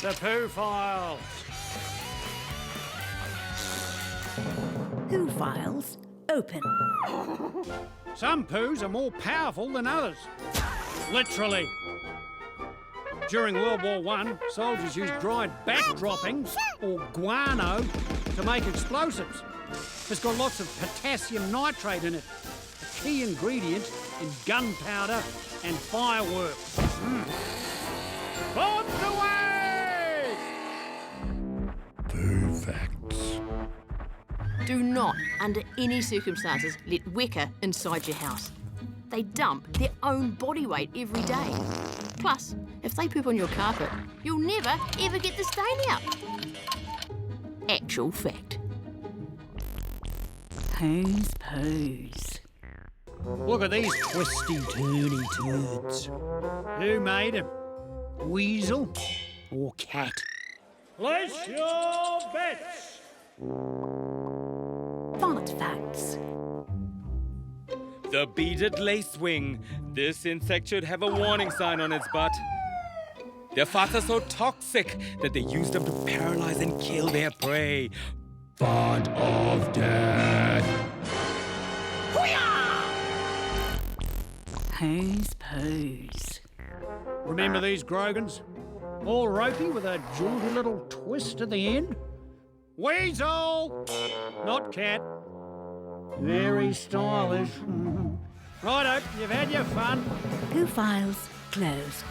The Poo Files. Poo Files open. Some poos are more powerful than others. Literally. During World War I, soldiers used dried bat droppings, or guano, to make explosives. It's got lots of potassium nitrate in it, a key ingredient in gunpowder and fireworks. Bombs away! Poo Facts. Do not, under any circumstances, let Weka inside your house. They dump their own body weight every day. Plus, if they poop on your carpet, you'll never, ever get the stain out. Actual fact. Who's Poos? Look at these twisty, turny turds. Who made them? Weasel or cat? Place your bets! Fart facts. The beaded lacewing. This insect should have a warning sign on its butt. Their farts are so toxic that they use them to paralyze and kill their prey. Fart of death. Who's Poos? Remember these Grogans? All ropey with a jaunty little twist at the end? Weasel! Not cat. Very stylish. Righto, you've had your fun. Poo Files close.